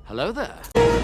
Hello there.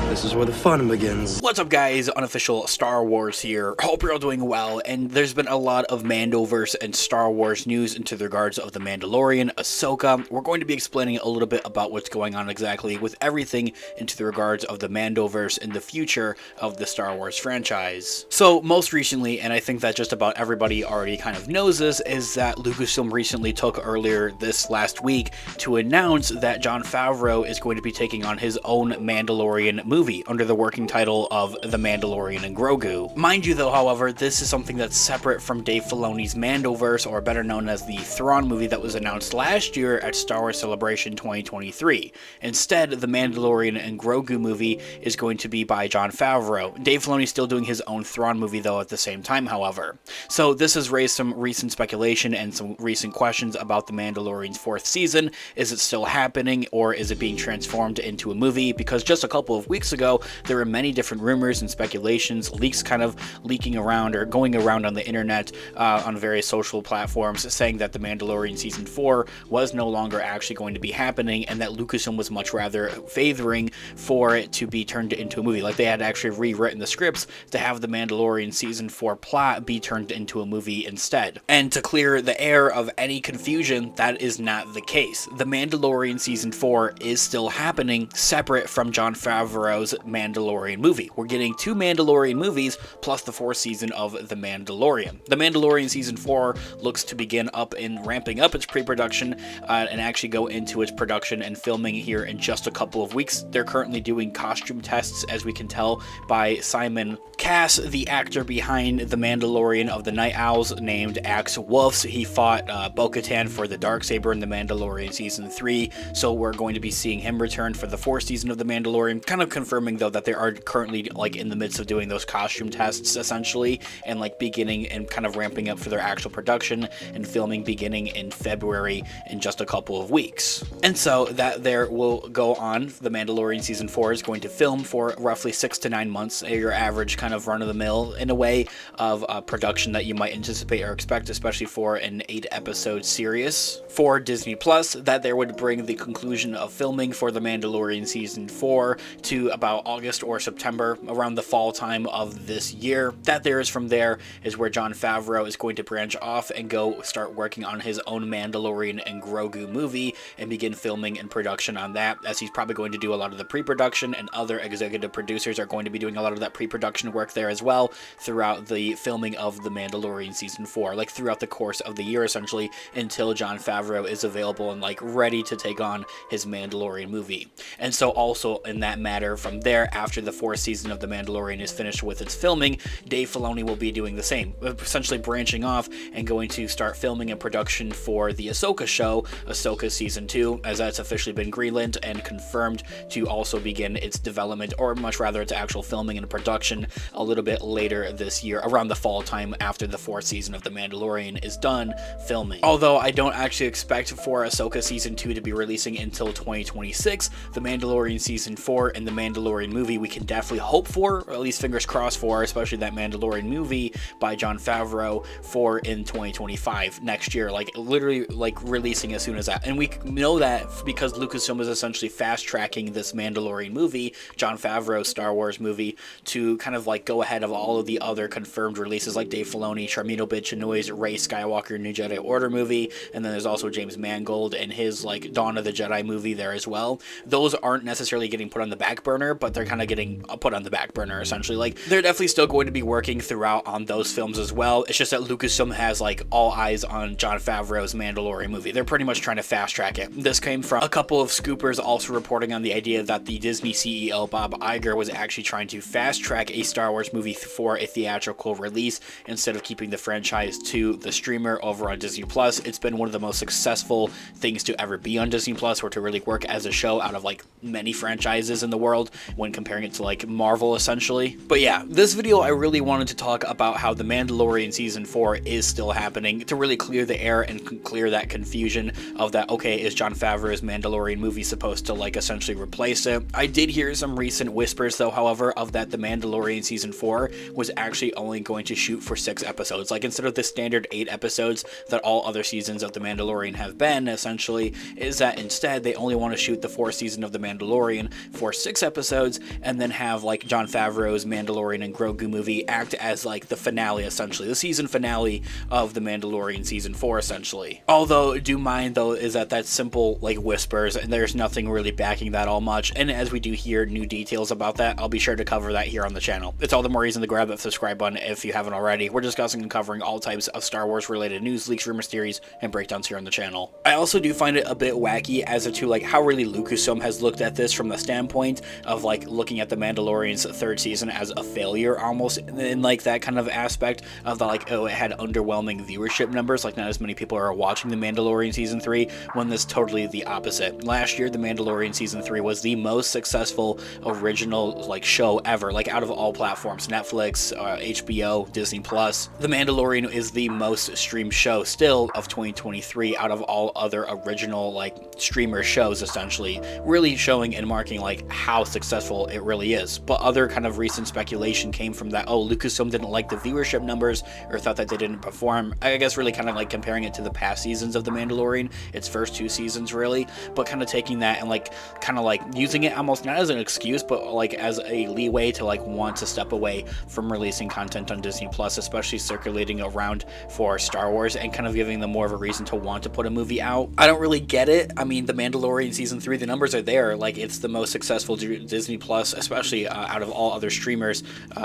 This is where the fun begins. What's up, guys? Unofficial Star Wars here. Hope you're all doing well, and there's been a lot of Mandoverse and Star Wars news into the regards of The Mandalorian, Ahsoka. We're going to be explaining a little bit about what's going on exactly with everything into the regards of the Mandoverse and the future of the Star Wars franchise. So, most recently, and I think that just about everybody already kind of knows this, is that Lucasfilm recently took earlier this last week to announce that Jon Favreau is going to be taking on his own Mandalorian movie under the working title of The Mandalorian and Grogu. Mind you though, however, this is something that's separate from Dave Filoni's Mandoverse, or better known as the Thrawn movie that was announced last year at Star Wars Celebration 2023. Instead, The Mandalorian and Grogu movie is going to be by Jon Favreau. Dave Filoni's still doing his own Thrawn movie though at the same time, however. So this has raised some recent speculation and some recent questions about The Mandalorian's fourth season. Is it still happening, or is it being transformed into a movie? Because just a couple of weeks ago, there were many different rumors and speculations, leaks kind of leaking around or going around on the internet on various social platforms, saying that The Mandalorian Season 4 was no longer actually going to be happening, and that Lucasfilm was much rather favoring for it to be turned into a movie. Like, they had actually rewritten the scripts to have The Mandalorian Season 4 plot be turned into a movie instead. And to clear the air of any confusion, that is not the case. The Mandalorian Season 4 is still happening, separate from Jon Favreau's Mandalorian movie. We're getting two Mandalorian movies plus the fourth season of The Mandalorian. The Mandalorian Season 4 looks to begin up and ramping up its pre-production and actually go into its production and filming here in just a couple of weeks. They're currently doing costume tests, as we can tell by Simon Cass, the actor behind The Mandalorian of the Night Owls, named Axe Wolves. He fought Bo-Katan for the Darksaber in The Mandalorian Season 3, so we're going to be seeing him return for the fourth season of The Mandalorian, kind of confirming though that they are currently like in the midst of doing those costume tests essentially, and like beginning and kind of ramping up for their actual production and filming beginning in February in just a couple of weeks. And so that there will go on. The Mandalorian Season 4 is going to film for roughly 6 to 9 months, your average kind of run-of-the-mill in a way of production that you might anticipate or expect, especially for an 8-episode series. For Disney Plus, that there would bring the conclusion of filming for The Mandalorian Season 4 to about August or September, around the fall time of this year. That there is from there is where Jon Favreau is going to branch off and go start working on his own Mandalorian and Grogu movie and begin filming and production on that, as he's probably going to do a lot of the pre-production, and other executive producers are going to be doing a lot of that pre-production work there as well throughout the filming of The Mandalorian Season 4, like throughout the course of the year essentially, until Jon Favreau is available and like ready to take on his Mandalorian movie. And so also in that matter, from there, after the fourth season of The Mandalorian is finished with its filming, Dave Filoni will be doing the same, essentially branching off and going to start filming and production for the Ahsoka show, Ahsoka Season 2, as that's officially been greenlit and confirmed to also begin its development, or much rather its actual filming and production, a little bit later this year, around the fall time after the fourth season of The Mandalorian is done filming. Although I don't actually expect for Ahsoka Season 2 to be releasing until 2026, The Mandalorian Season 4 and The Mandalorian movie we can definitely hope for, or at least fingers crossed for, especially that Mandalorian movie by Jon Favreau for in 2025, next year, like literally like releasing as soon as that. And we know that because Lucasfilm is essentially fast tracking this Mandalorian movie, Jon Favreau's Star Wars movie, to kind of like go ahead of all of the other confirmed releases like Dave Filoni, Sharmino Bitchinoi's Rey Skywalker New Jedi Order movie, and then there's also James Mangold and his like Dawn of the Jedi movie there as well. Those aren't necessarily getting put on the back burner, but they're kind of getting put on the back burner essentially. Like, they're definitely still going to be working throughout on those films as well. It's just that Lucasfilm has like all eyes on Jon Favreau's Mandalorian movie. They're pretty much trying to fast track it. This came from a couple of scoopers also reporting on the idea that the Disney CEO Bob Iger was actually trying to fast track a Star Wars movie for a theatrical release instead of keeping the franchise to the streamer over on Disney Plus. It's been one of the most successful things to ever be on Disney Plus, or to really work as a show out of like many franchises in the world when comparing it to like Marvel essentially. But yeah, this video I really wanted to talk about how The Mandalorian Season 4 is still happening, to really clear the air and clear that confusion of that, okay, is Jon Favreau's Mandalorian movie supposed to like essentially replace it? I did hear some recent whispers though, however, of that The Mandalorian Season 4 was actually only going to shoot for 6 episodes. Like, instead of the standard 8 episodes that all other seasons of The Mandalorian have been, essentially, is that instead they only want to shoot the 4th season of The Mandalorian Mandalorian for 6 episodes, and then have like Jon Favreau's Mandalorian and Grogu movie act as like the finale, essentially the season finale of the Mandalorian season 4, essentially. Although do mind though is that that's simple like whispers, and there's nothing really backing that all much, and as we do hear new details about that, I'll be sure to cover that here on the channel. It's all the more reason to grab that subscribe button if you haven't already. We're discussing and covering all types of Star Wars related news, leaks, rumors, theories, and breakdowns here on the channel. I also do find it a bit wacky as to like how really Lucasfilm has looked at this from the standpoint of like looking at the Mandalorian's 3rd season as a failure, almost in like that kind of aspect of the like, oh, it had underwhelming viewership numbers, like not as many people are watching the Mandalorian season 3, when this totally the opposite. Last year the Mandalorian season 3 was the most successful original like show ever, like out of all platforms, Netflix, HBO, Disney Plus. The Mandalorian is the most streamed show still of 2023 out of all other original like streamer shows, essentially, really showing and marking like how successful it really is. But other kind of recent speculation came from that, oh, Lucasfilm didn't like the viewership numbers or thought that they didn't perform. I guess really kind of like comparing it to the past seasons of the Mandalorian, its first 2 seasons really, but kind of taking that and like kind of like using it almost not as an excuse, but like as a leeway to like want to step away from releasing content on Disney Plus, especially circulating around for Star Wars, and kind of giving them more of a reason to want to put a movie out. I don't really get it. I mean, the Mandalorian season 3, the numbers are there. Like, it's the most successful Disney Plus, especially out of all other streamers,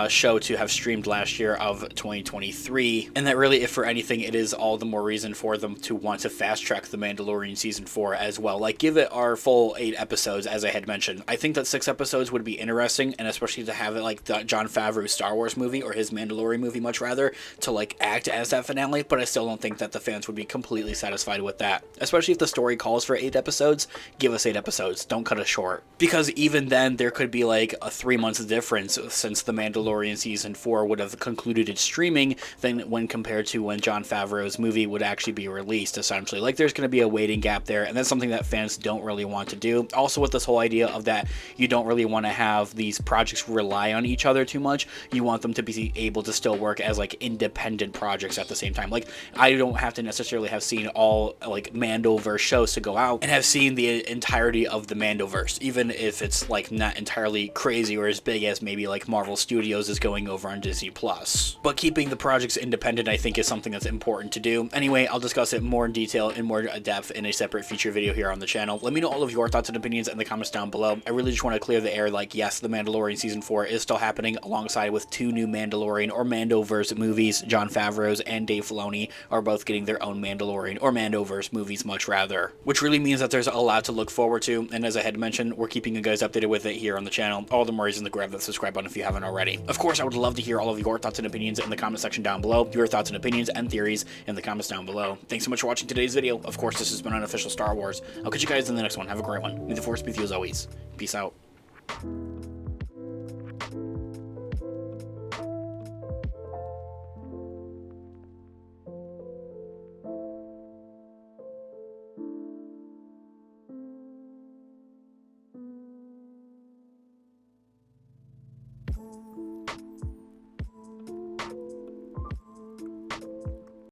show to have streamed last year of 2023. And that really, if for anything, it is all the more reason for them to want to fast track the Mandalorian season 4 as well. Like, give it our full 8 episodes, as I had mentioned. I think that 6 episodes would be interesting, and especially to have it like the Jon Favreau Star Wars movie, or his Mandalorian movie much rather, to like act as that finale, but I still don't think that the fans would be completely satisfied with that. Especially if the story calls for 8 episodes, give us 8 episodes, don't cut it short. Because even then, there could be like a 3 months difference since the Mandalorian season 4 would have concluded its streaming than when compared to when Jon Favreau's movie would actually be released, essentially. Like, there's going to be a waiting gap there, and that's something that fans don't really want to do. Also, with this whole idea of that you don't really want to have these projects rely on each other too much, you want them to be able to still work as like independent projects at the same time. Like, I don't have to necessarily have seen all like Mandoverse shows to go out and have seen the entirety of the Mandoverse, even if it's like not entirely crazy or as big as maybe like Marvel Studios is going over on Disney Plus. But keeping the projects independent, I think, is something that's important to do. Anyway, I'll discuss it more in detail, in more depth, in a separate feature video here on the channel. Let me know all of your thoughts and opinions in the comments down below. I really just want to clear the air, like, yes, the Mandalorian season 4 is still happening, alongside with 2 new Mandalorian or Mandoverse movies. Jon Favreau's and Dave Filoni are both getting their own Mandalorian or Mandoverse movies, much rather, which really means that there's a lot to look forward to. And as I had mentioned, we're keeping you guys updated with it here on the channel. All the more reason to grab that subscribe button if you haven't already. Of course, I would love to hear all of your thoughts and opinions in the comment section down below. Your thoughts and opinions and theories in the comments down below. Thanks so much for watching today's video. Of course, this has been Unofficial Star Wars. I'll catch you guys in the next one. Have a great one. May the Force be with you as always. Peace out.